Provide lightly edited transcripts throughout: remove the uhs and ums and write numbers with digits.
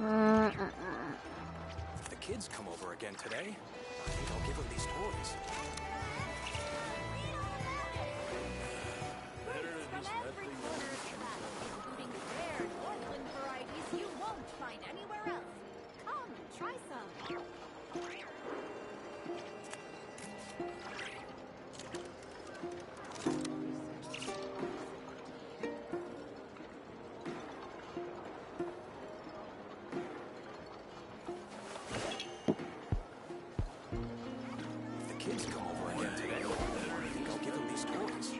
If the kids come over again today, I think I'll give them these toys. From every corner of Japan, including rare Northland varieties you won't find anywhere else. Come, try some. If the kids come over again today, I think I'll give them these toys.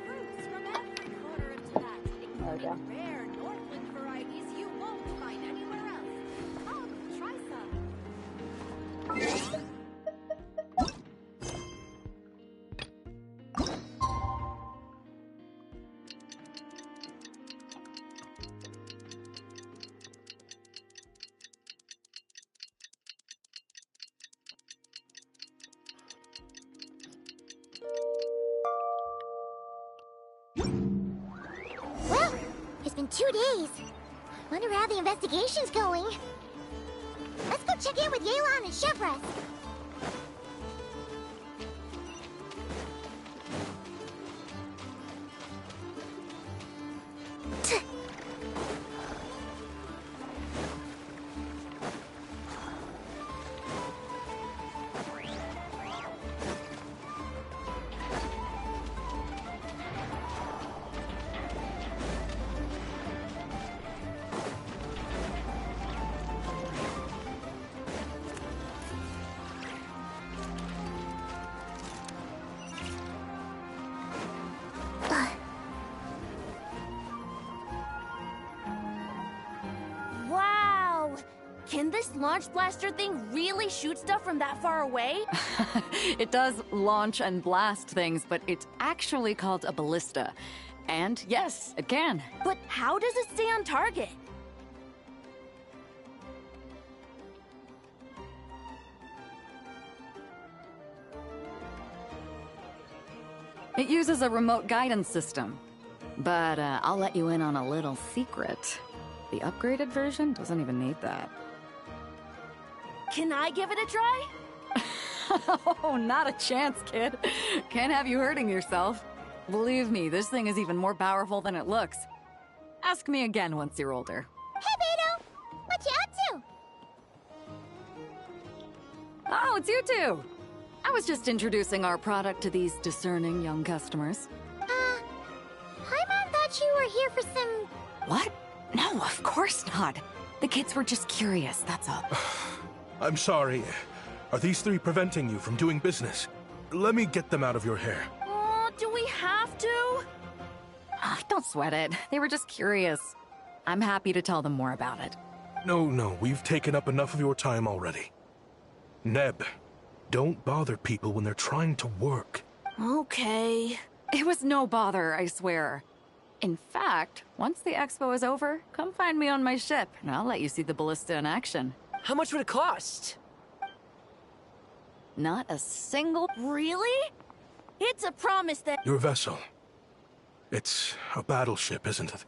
Fruits from every corner of Tibet, including rare Northland varieties you won't find anywhere else. Come, try some. Well, it's been 2 days. Wonder how the investigation's going. Let's go check in with Yelan and Chevres. Wow! Can this launch blaster thing really shoot stuff from that far away? It does launch and blast things, but it's actually called a ballista. And yes, it can. But how does it stay on target? It uses a remote guidance system. But I'll let you in on a little secret. The upgraded version doesn't even need that. Can I give it a try? Oh, not a chance, kid. Can't have you hurting yourself. Believe me, this thing is even more powerful than it looks. Ask me again once you're older. Hey, Beto! What you up to? Oh, it's you two! I was just introducing our product to these discerning young customers. Paimon thought you were here for some... What? No, of course not. The kids were just curious, that's all. I'm sorry. Are these three preventing you from doing business? Let me get them out of your hair. Oh, do we have to? Don't sweat it. They were just curious. I'm happy to tell them more about it. No, we've taken up enough of your time already. Neb, don't bother people when they're trying to work. Okay. It was no bother, I swear. In fact, once the expo is over, come find me on my ship, and I'll let you see the ballista in action. How much would it cost? Not a single... Really? It's a promise that... Your vessel. It's a battleship, isn't it?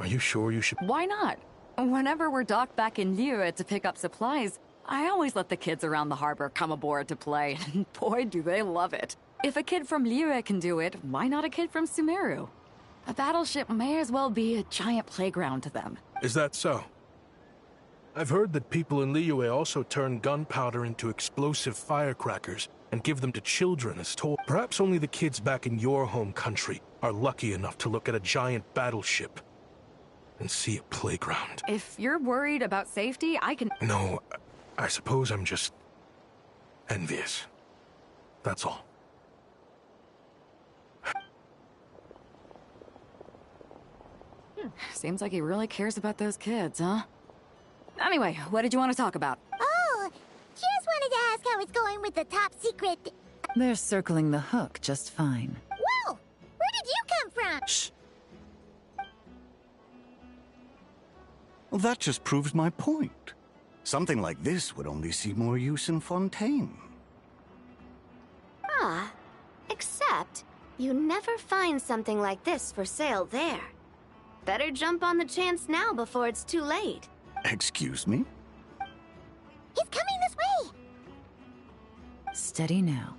Are you sure you should... Why not? Whenever we're docked back in Liyue to pick up supplies, I always let the kids around the harbor come aboard to play, and boy, do they love it. If a kid from Liyue can do it, why not a kid from Sumeru? A battleship may as well be a giant playground to them. Is that so? I've heard that people in Liyue also turn gunpowder into explosive firecrackers and give them to children as toys. Perhaps only the kids back in your home country are lucky enough to look at a giant battleship and see a playground. If you're worried about safety, I can... No, I suppose I'm just envious. That's all. Seems like he really cares about those kids, huh? Anyway, what did you want to talk about? Oh, just wanted to ask how it's going with the top secret... They're circling the hook just fine. Whoa! Where did you come from? Shh! Well, that just proves my point. Something like this would only see more use in Fontaine. Ah, except you never find something like this for sale there. Better jump on the chance now before it's too late. Excuse me? He's coming this way! Steady now.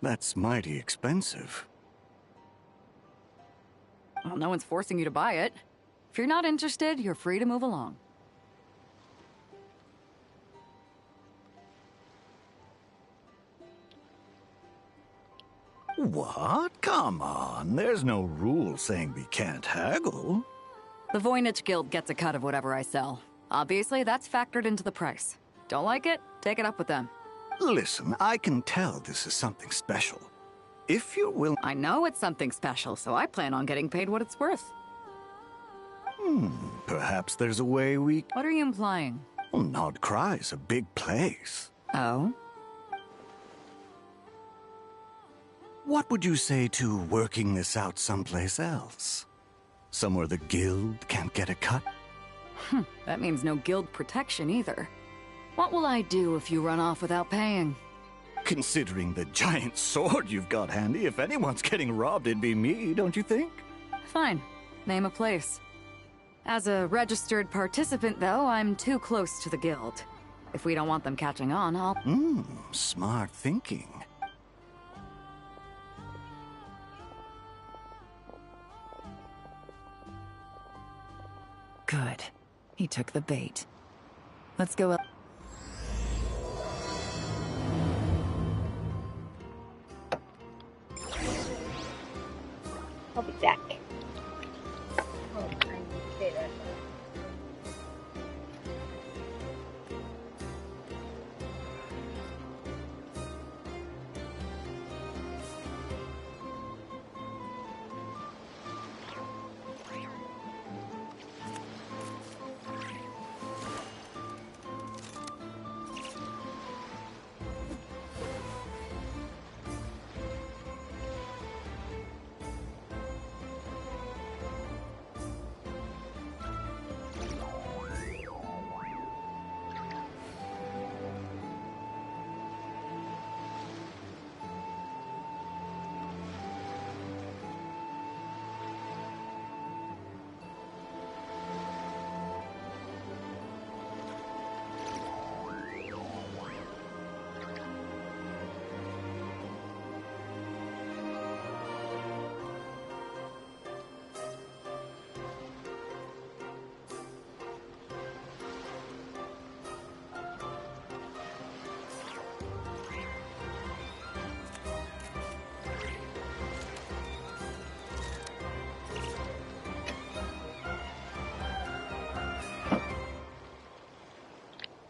That's mighty expensive. Well, no one's forcing you to buy it. If you're not interested, you're free to move along. What? Come on, there's no rule saying we can't haggle. The Voynich Guild gets a cut of whatever I sell. Obviously, that's factored into the price. Don't like it? Take it up with them. Listen, I can tell this is something special. If you're willing... I know it's something special, so I plan on getting paid what it's worth. Perhaps there's a way we... What are you implying? Well, Nod Cry's a big place. Oh? What would you say to working this out someplace else? Somewhere the guild can't get a cut? That means no guild protection either. What will I do if you run off without paying? Considering the giant sword you've got handy, if anyone's getting robbed, it'd be me, don't you think? Fine. Name a place. As a registered participant, though, I'm too close to the guild. If we don't want them catching on, I'll... Smart thinking. Good. He took the bait. Let's go up. I'll be back.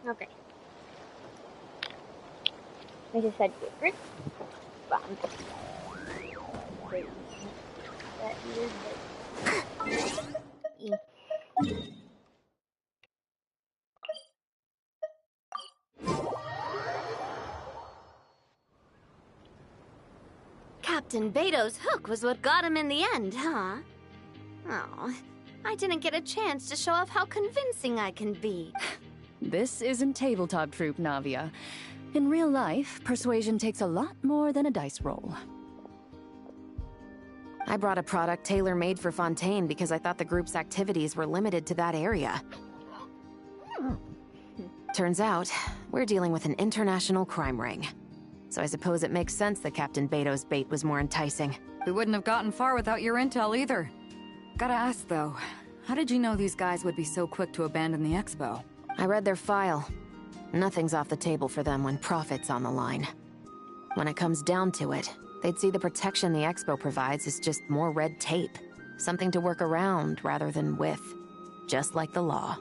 Okay. I just had different bombs. That is Captain Beto's hook was what got him in the end, huh? Oh, I didn't get a chance to show off how convincing I can be. This isn't tabletop troop, Navia. In real life, persuasion takes a lot more than a dice roll. I brought a product tailor-made for Fontaine because I thought the group's activities were limited to that area. Turns out, we're dealing with an international crime ring. So I suppose it makes sense that Captain Beto's bait was more enticing. We wouldn't have gotten far without your intel either. Gotta ask, though, how did you know these guys would be so quick to abandon the expo? I read their file. Nothing's off the table for them when profit's on the line. When it comes down to it, they'd see the protection the expo provides as just more red tape. Something to work around rather than with. Just like the law.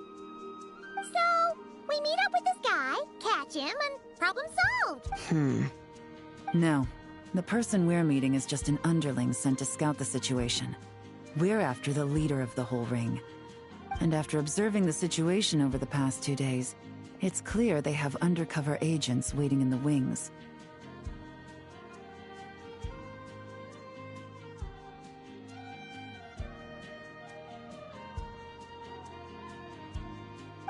So, we meet up with this guy, catch him, and problem solved. No. The person we're meeting is just an underling sent to scout the situation. We're after the leader of the whole ring. And after observing the situation over the past 2 days, it's clear they have undercover agents waiting in the wings.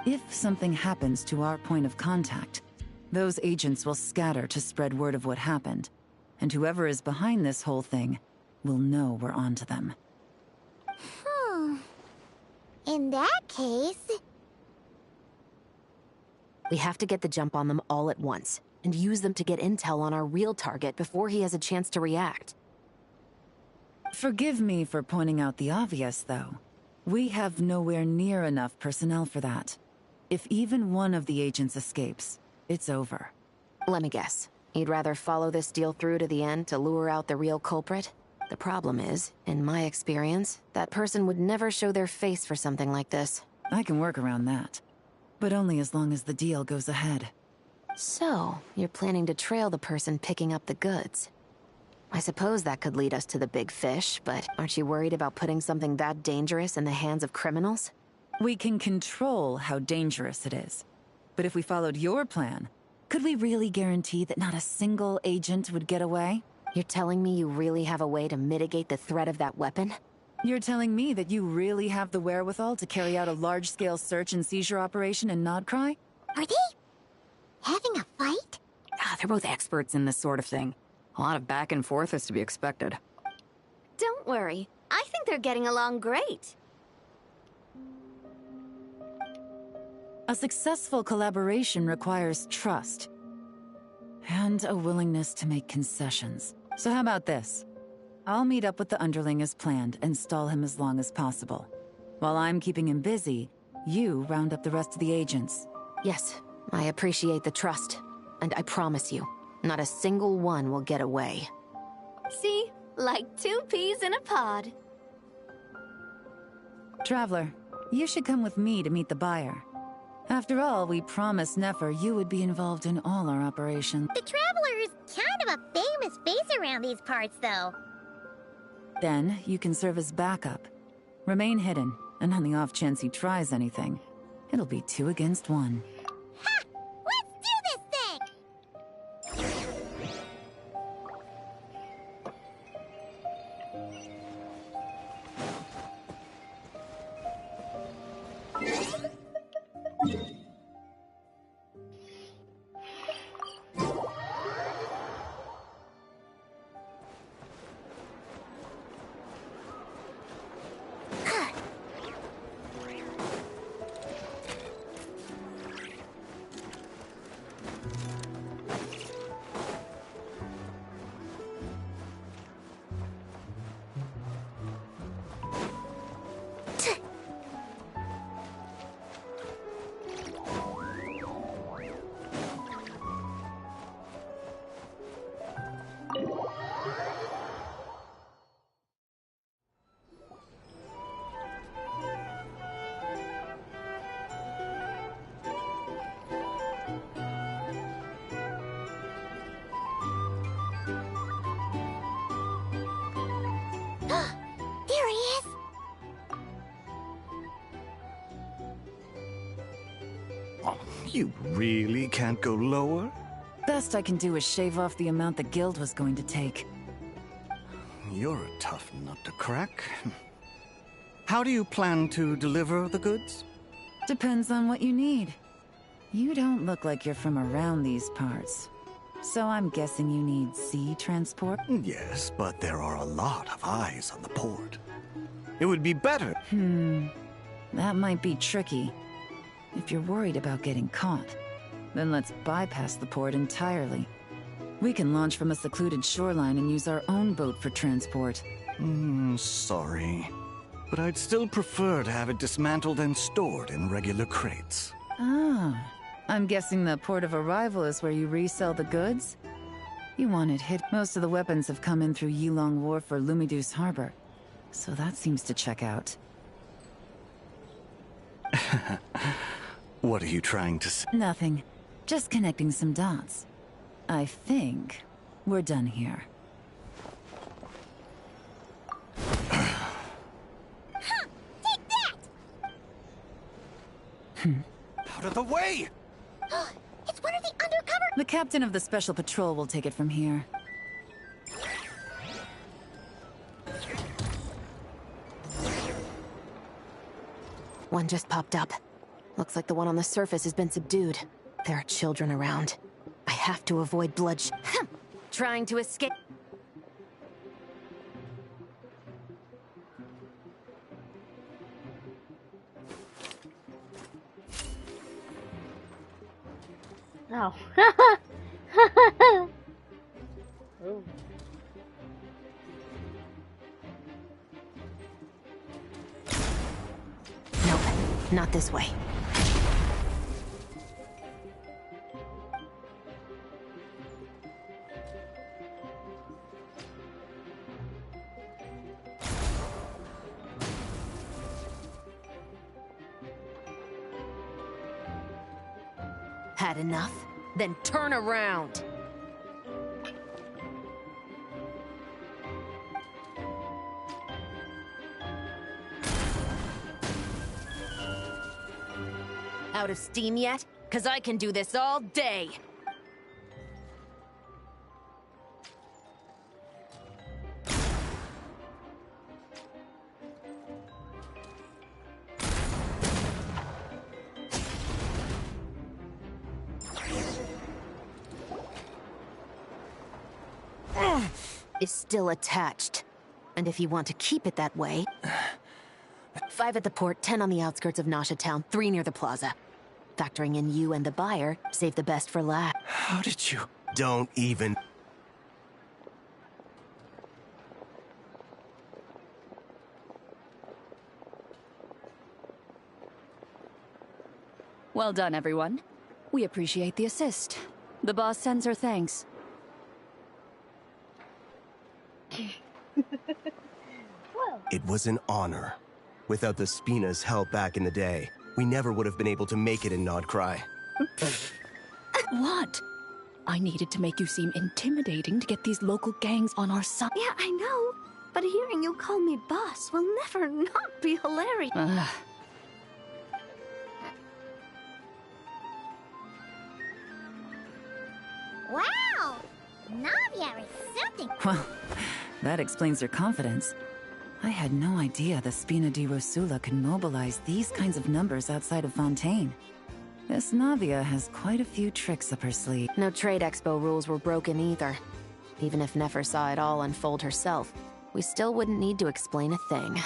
If something happens to our point of contact, Those agents will scatter to spread word of what happened, and whoever is behind this whole thing will know we're onto them. In that case... We have to get the jump on them all at once, and use them to get intel on our real target before he has a chance to react. Forgive me for pointing out the obvious, though. We have nowhere near enough personnel for that. If even one of the agents escapes, it's over. Let me guess. You'd rather follow this deal through to the end to lure out the real culprit? The problem is, in my experience, that person would never show their face for something like this. I can work around that. But only as long as the deal goes ahead. So, you're planning to trail the person picking up the goods. I suppose that could lead us to the big fish, but aren't you worried about putting something that dangerous in the hands of criminals? We can control how dangerous it is. But if we followed your plan, could we really guarantee that not a single agent would get away? You're telling me you really have a way to mitigate the threat of that weapon? You're telling me that you really have the wherewithal to carry out a large-scale search and seizure operation in Nodcry? Are they having a fight? They're both experts in this sort of thing. A lot of back and forth is to be expected. Don't worry. I think they're getting along great. A successful collaboration requires trust. And a willingness to make concessions. So how about this? I'll meet up with the underling as planned and stall him as long as possible. While I'm keeping him busy, you round up the rest of the agents. Yes, I appreciate the trust. And I promise you, not a single one will get away. See? Like 2 peas in a pod. Traveler, you should come with me to meet the buyer. After all, we promised Nefer you would be involved in all our operations. The Traveler is kind of a famous face around these parts, though. Then, you can serve as backup. Remain hidden, and on the off chance he tries anything, it'll be 2 against 1. Ha! Let's do this thing! There he is! Oh, you really can't go lower? Best I can do is shave off the amount the guild was going to take. You're a tough nut to crack. How do you plan to deliver the goods? Depends on what you need. You don't look like you're from around these parts. So I'm guessing you need sea transport? Yes, but there are a lot of eyes on the port. It would be better. That might be tricky. If you're worried about getting caught, then let's bypass the port entirely. We can launch from a secluded shoreline and use our own boat for transport. Sorry. But I'd still prefer to have it dismantled and stored in regular crates. Ah, I'm guessing the port of arrival is where you resell the goods? You want it hit. Most of the weapons have come in through Yilong Wharf or Lumiduce Harbor, so that seems to check out. What are you trying to say? Nothing. Just connecting some dots. I think we're done here. Take that! Out of the way! It's one of the undercover... The captain of the Special Patrol will take it from here. One just popped up. Looks like the one on the surface has been subdued. There are children around. I have to avoid bloodshed. Trying to escape. Oh. Ooh. Nope, not this way. Had enough? Then turn around! Out of steam yet? 'Cause I can do this all day! Is still attached. And if you want to keep it that way... 5 at the port, 10 on the outskirts of Nasha Town, 3 near the plaza. Factoring in you and the buyer, save the best for last. How did you... Don't even... Well done, everyone. We appreciate the assist. The boss sends her thanks. Well, It was an honor. Without the Spina's help back in the day, we never would have been able to make it in Nodcry. What? I needed to make you seem intimidating to get these local gangs on our side. Yeah, I know. But hearing you call me boss will never not be hilarious. Wow! Navia is something. Well, that explains her confidence. I had no idea the Spina di Rosula could mobilize these kinds of numbers outside of Fontaine. This Navia has quite a few tricks up her sleeve. No trade expo rules were broken either. Even if Nefer saw it all unfold herself, we still wouldn't need to explain a thing.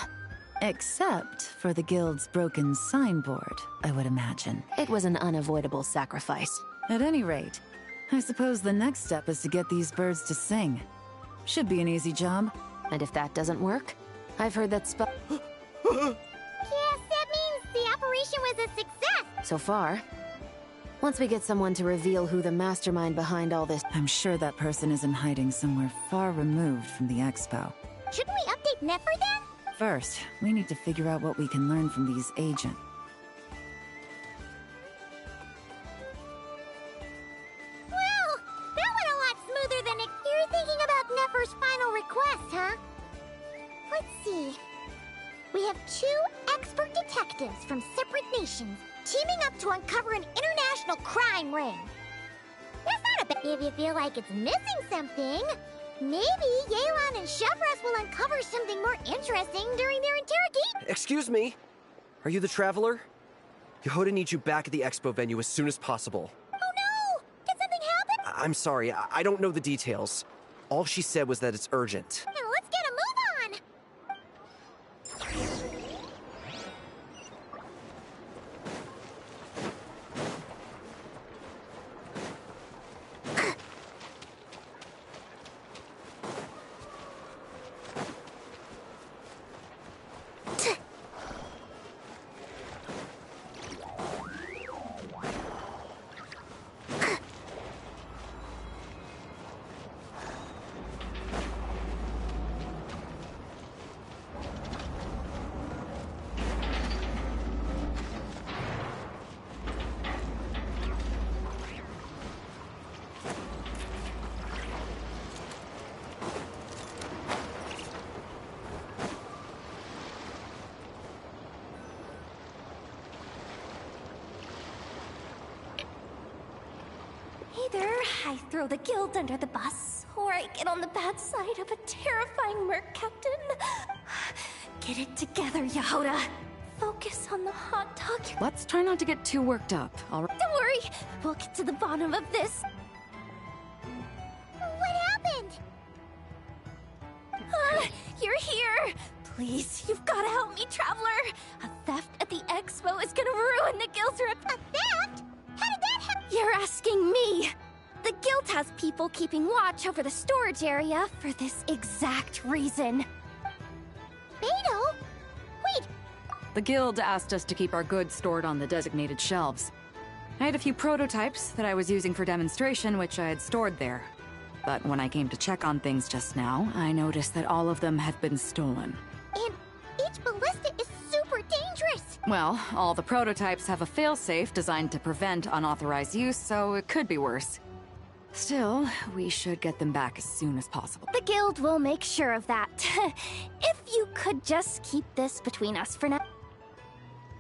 Except for the guild's broken signboard, I would imagine. It was an unavoidable sacrifice. At any rate, I suppose the next step is to get these birds to sing. Should be an easy job. And if that doesn't work, I've heard that Yes, that means the operation was a success. So far. Once we get someone to reveal who the mastermind behind all this... I'm sure that person is in hiding somewhere far removed from the expo. Shouldn't we update Nefer then? First, we need to figure out what we can learn from these agents. Well, that went a lot smoother than it... You're thinking about Nefer's final request, huh? Let's see. We have 2 expert detectives from separate nations teaming up to uncover an international crime ring. That's not a bad... If you feel like it's missing something, maybe Yelan and Chevres will uncover something more interesting during their interrogation. Excuse me? Are you the Traveler? Yehuda needs you back at the expo venue as soon as possible. Oh no! Did something happen? I'm sorry, I don't know the details. All she said was that it's urgent. Now let's get a move on! Either I throw the guild under the bus, or I get on the bad side of a terrifying merc captain. Get it together, Yehuda. Focus on the hot dog. Let's try not to get too worked up, all right? Don't worry, we'll get to the bottom of this. you're here! Please, you've gotta help me, Traveler! A theft at the expo is gonna ruin the guild's A theft? How did that happen? You're asking me! The guild has people keeping watch over the storage area for this exact reason. Beto? Wait. The guild asked us to keep our goods stored on the designated shelves. I had a few prototypes that I was using for demonstration, which I had stored there. But when I came to check on things just now, I noticed that all of them had been stolen. And each ballista is super dangerous! Well, all the prototypes have a failsafe designed to prevent unauthorized use, so it could be worse. Still, we should get them back as soon as possible. The guild will make sure of that. If you could just keep this between us for now.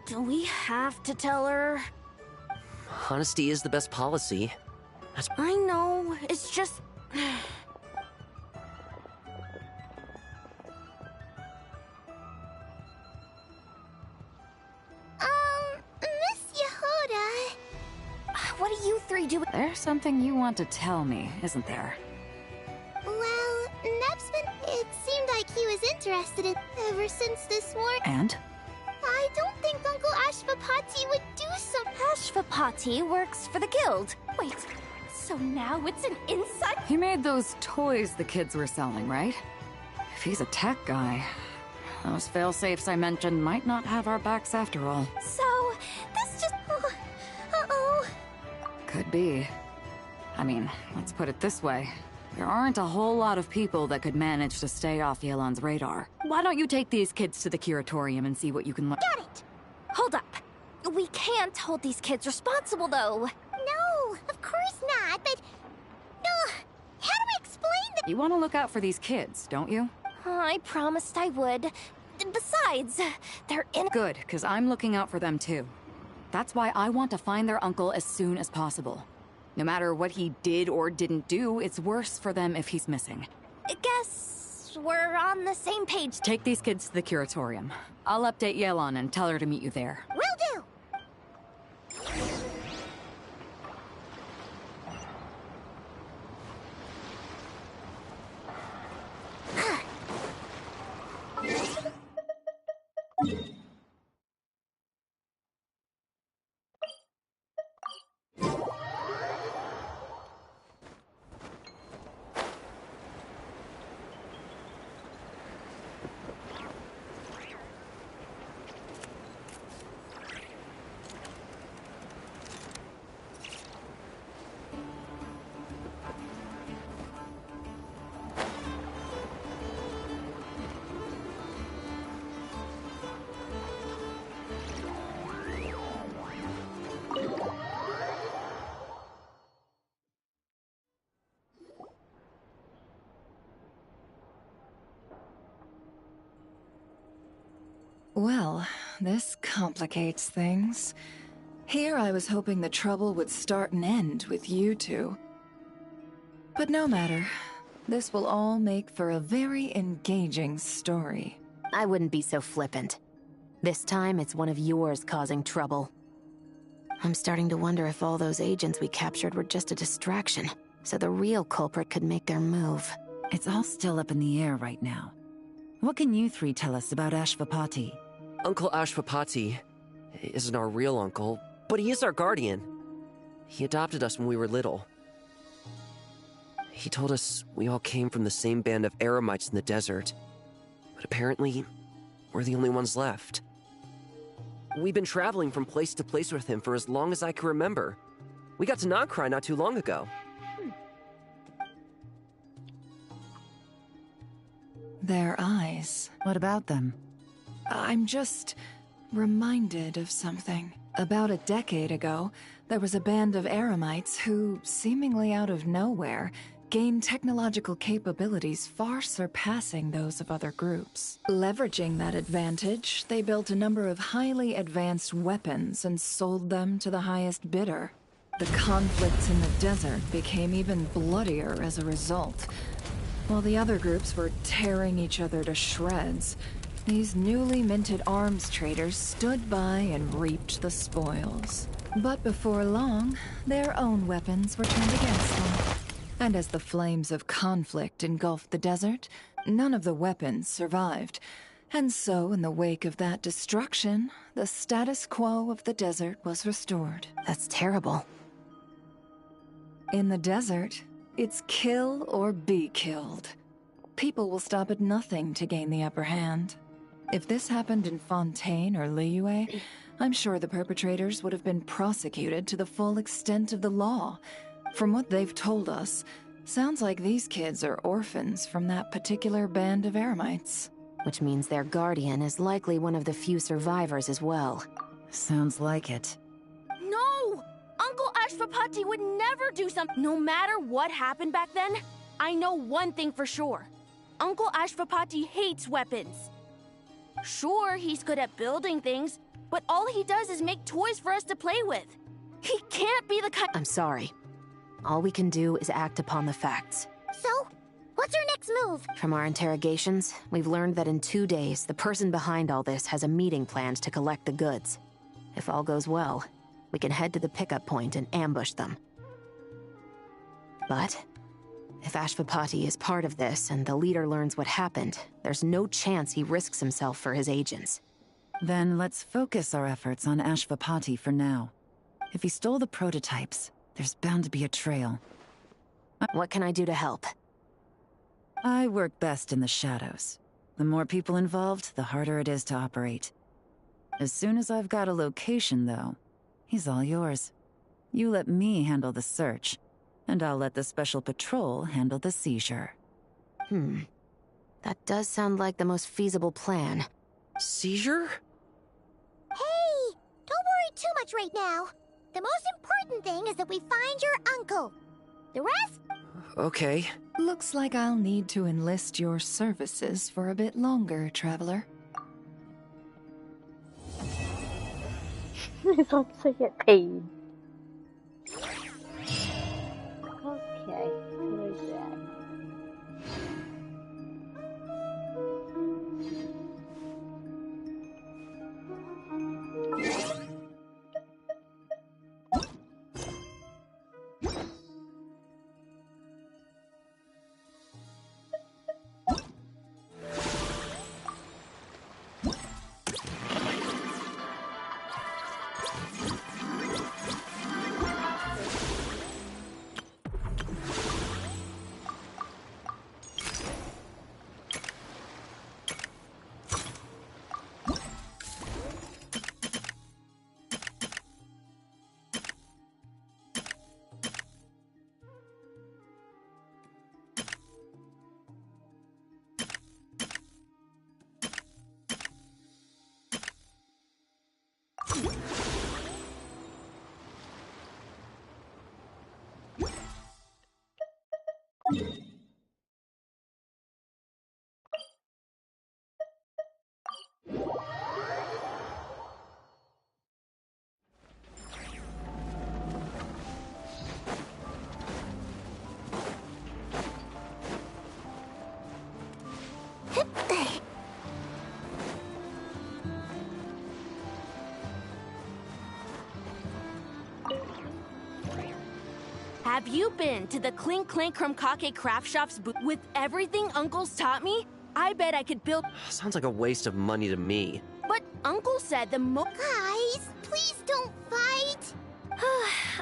Do we have to tell her? Honesty is the best policy. I know, it's just... Miss Yehuda... What are you three doing? There's something you want to tell me, isn't there? Well, it seemed like he was interested in ever since this morning. And? I don't think Uncle Ashvapati would do something. Ashvapati works for the guild. Wait, so now it's an inside? He made those toys the kids were selling, right? If he's a tech guy, those failsafes I mentioned might not have our backs after all. So, this just... Uh-oh. Could be. I mean, let's put it this way. There aren't a whole lot of people that could manage to stay off Yelan's radar. Why don't you take these kids to the curatorium and see what you can learn? Got it! Hold up. We can't hold these kids responsible, though. No, of course not, but... how do we explain that? You want to look out for these kids, don't you? I promised I would. Besides, they're in... Good, because I'm looking out for them too. That's why I want to find their uncle as soon as possible. No matter what he did or didn't do, it's worse for them if he's missing. Guess we're on the same page. Take these kids to the curatorium. I'll update Yelan and tell her to meet you there. Will do! Well, this complicates things. Here I was hoping the trouble would start and end with you two. But no matter. This will all make for a very engaging story. I wouldn't be so flippant. This time, it's one of yours causing trouble. I'm starting to wonder if all those agents we captured were just a distraction, so the real culprit could make their move. It's all still up in the air right now. What can you three tell us about Ashvapati? Uncle Ashvapati isn't our real uncle, but he is our guardian. He adopted us when we were little. He told us we all came from the same band of eremites in the desert, but apparently, we're the only ones left. We've been traveling from place to place with him for as long as I can remember. We got to Nagcry not too long ago. Their eyes. What about them? I'm just reminded of something. About a decade ago, there was a band of eremites who, seemingly out of nowhere, gained technological capabilities far surpassing those of other groups. Leveraging that advantage, they built a number of highly advanced weapons and sold them to the highest bidder. The conflicts in the desert became even bloodier as a result. While the other groups were tearing each other to shreds, these newly minted arms traders stood by and reaped the spoils. But before long, their own weapons were turned against them. And as the flames of conflict engulfed the desert, None of the weapons survived. And so, in the wake of that destruction, the status quo of the desert was restored. That's terrible. In the desert, it's kill or be killed. People will stop at nothing to gain the upper hand. If this happened in Fontaine or Liyue, I'm sure the perpetrators would have been prosecuted to the full extent of the law. From what they've told us, sounds like these kids are orphans from that particular band of eremites. Which means their guardian is likely one of the few survivors as well. Sounds like it. No! Uncle Ashvapati would never do something. No matter what happened back then, I know one thing for sure. Uncle Ashvapati hates weapons. Sure, he's good at building things, but all he does is make toys for us to play with. He can't be the kind— I'm sorry. All we can do is act upon the facts. So, what's our next move? From our interrogations, we've learned that in 2 days, the person behind all this has a meeting planned to collect the goods. If all goes well, we can head to the pickup point and ambush them. But if Ashvapati is part of this and the leader learns what happened, there's no chance he risks himself for his agents. Then let's focus our efforts on Ashvapati for now. If he stole the prototypes, there's bound to be a trail. What can I do to help? I work best in the shadows. The more people involved, the harder it is to operate. As soon as I've got a location, though, he's all yours. You let me handle the search, and I'll let the special patrol handle the seizure. That does sound like the most feasible plan. Seizure? Hey! Don't worry too much right now. The most important thing is that we find your uncle. The rest? Okay. Looks like I'll need to enlist your services for a bit longer, Traveler. It's also get paid. Okay, where's that? Have you been to the Clink Clink Krumkake craft shop's booth with everything Uncle's taught me? I bet I could build— Sounds like a waste of money to me. But Uncle said the Guys, please don't fight!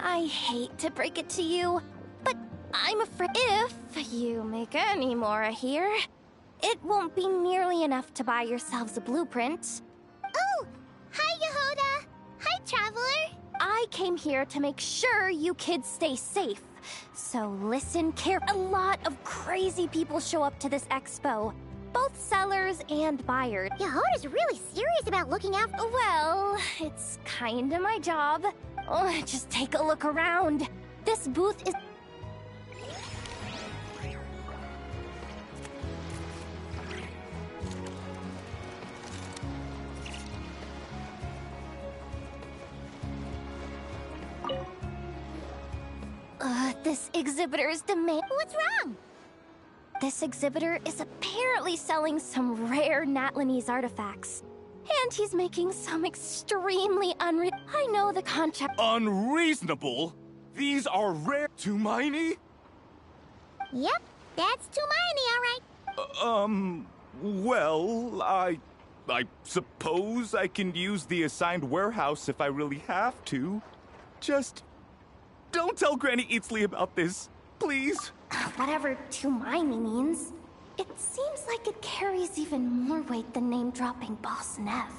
I hate to break it to you, but I'm afraid if you make any more here, it won't be nearly enough to buy yourselves a blueprint. Oh! Hi, Yehoda! Hi, Traveler! I came here to make sure you kids stay safe. So listen carefully. A lot of crazy people show up to this expo. Both sellers and buyers. Yehoda's really serious about looking out— Well, it's kinda my job. Oh, just take a look around. This booth is— this exhibitor's demand— What's wrong? This exhibitor is apparently selling some rare Natlanese artifacts. And he's making some extremely I know the contract— Unreasonable? These are rare to Miney? Yep, that's Tumaini, all right. Well, I suppose I can use the assigned warehouse if I really have to. Just don't tell Granny Eatsley about this, please. Whatever Tumaini means, it seems like it carries even more weight than name-dropping Boss Neff.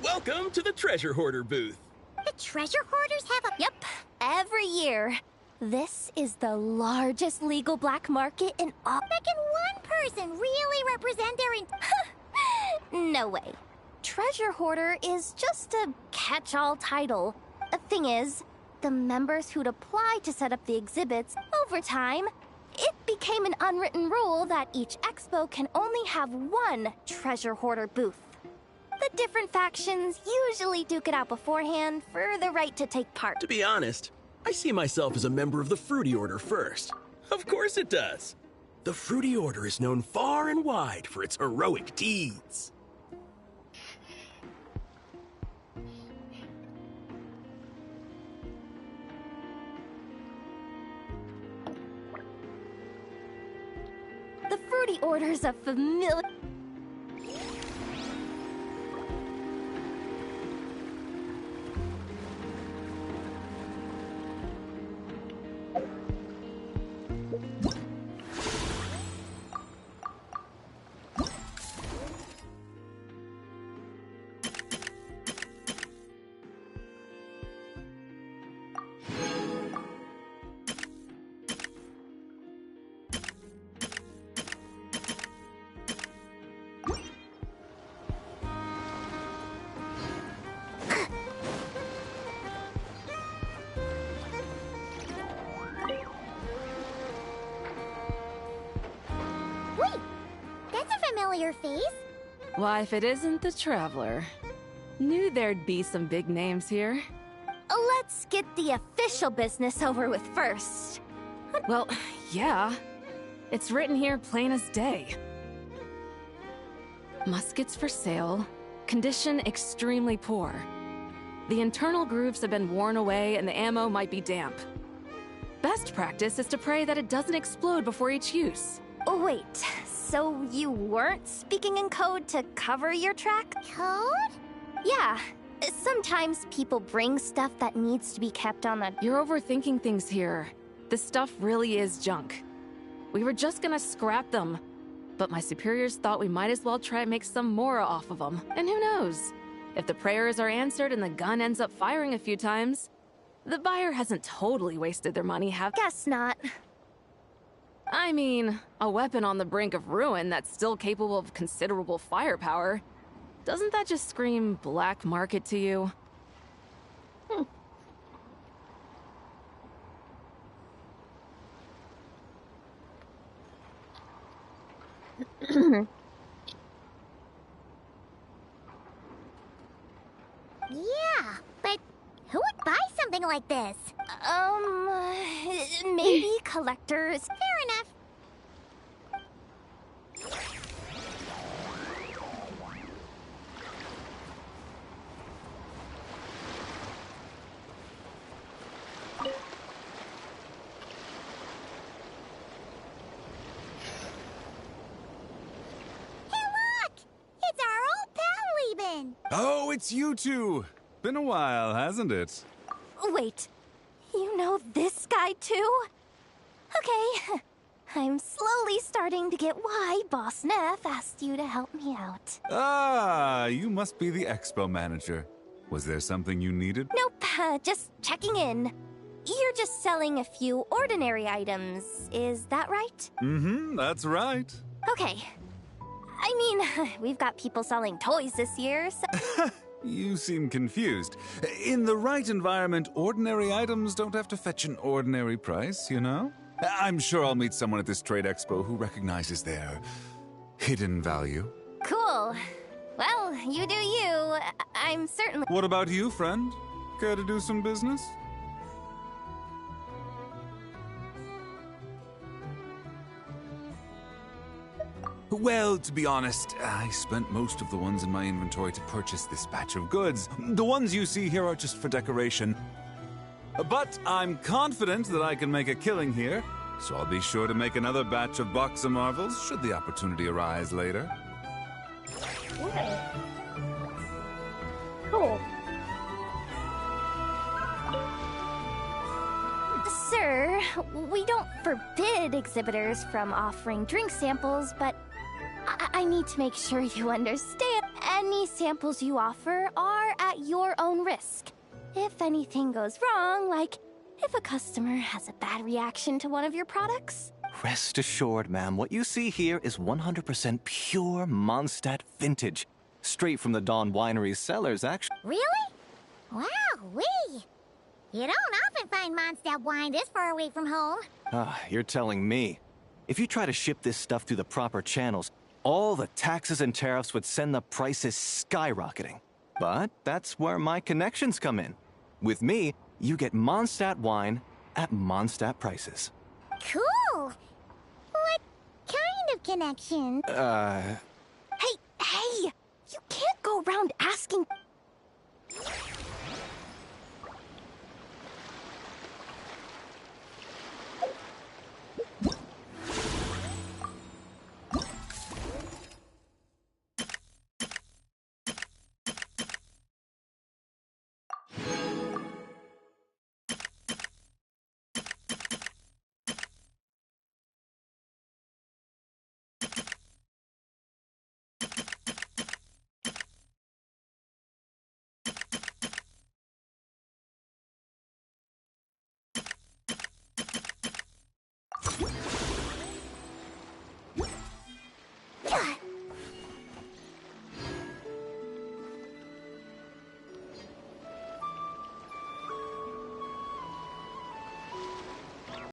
Welcome to the Treasure Hoarder booth. The treasure hoarders have a... Yep, every year. This is the largest legal black market in all... But can one person really represent their... No way. Treasure Hoarder is just a catch-all title. The thing is, the members who'd apply to set up the exhibits, over time, it became an unwritten rule that each expo can only have one Treasure Hoarder booth. The different factions usually duke it out beforehand for the right to take part. To be honest, I see myself as a member of the Fruity Order first. Of course it does. The Fruity Order is known far and wide for its heroic deeds. The Fruity Order's a familiar... Familiar face? Why, if it isn't the Traveler. Knew there'd be some big names here. Let's get the official business over with first. Well, yeah. It's written here plain as day. Muskets for sale. Condition extremely poor. The internal grooves have been worn away and the ammo might be damp. Best practice is to pray that it doesn't explode before each use. Oh, wait. So you weren't speaking in code to cover your track? Code? Yeah. Sometimes people bring stuff that needs to be kept on the... You're overthinking things here. This stuff really is junk. We were just gonna scrap them, but my superiors thought we might as well try and make some more off of them. And who knows? If the prayers are answered and the gun ends up firing a few times, the buyer hasn't totally wasted their money, have... Guess not. I mean, a weapon on the brink of ruin that's still capable of considerable firepower. Doesn't that just scream black market to you? Yeah, but who would buy something like this? Maybe collectors. Fair enough. Oh, it's you two! Been a while, hasn't it? Wait, you know this guy too? Okay, I'm slowly starting to get why Boss Neff asked you to help me out. Ah, you must be the expo manager. Was there something you needed? Nope, just checking in. You're just selling a few ordinary items, is that right? Mm-hmm, that's right. Okay. I mean, we've got people selling toys this year, so... You seem confused. In the right environment, ordinary items don't have to fetch an ordinary price, you know? I'm sure I'll meet someone at this trade expo who recognizes their hidden value. Cool. Well, you do you. I'm certainly... What about you, friend? Care to do some business? Well, to be honest, I spent most of the ones in my inventory to purchase this batch of goods. The ones you see here are just for decoration. But I'm confident that I can make a killing here, so I'll be sure to make another batch of box of marvels should the opportunity arise later. Nice. Cool. Sir, we don't forbid exhibitors from offering drink samples, but I need to make sure you understand. Any samples you offer are at your own risk. If anything goes wrong, like if a customer has a bad reaction to one of your products. Rest assured, ma'am, what you see here is 100% pure Mondstadt vintage. Straight from the Dawn Winery's cellars, actually. Really? Wow-wee! You don't often find Mondstadt wine this far away from home. Ah, you're telling me. If you try to ship this stuff through the proper channels, all the taxes and tariffs would send the prices skyrocketing. But that's where my connections come in. With me, you get Mondstadt wine at Mondstadt prices. Cool! What kind of connection? Hey!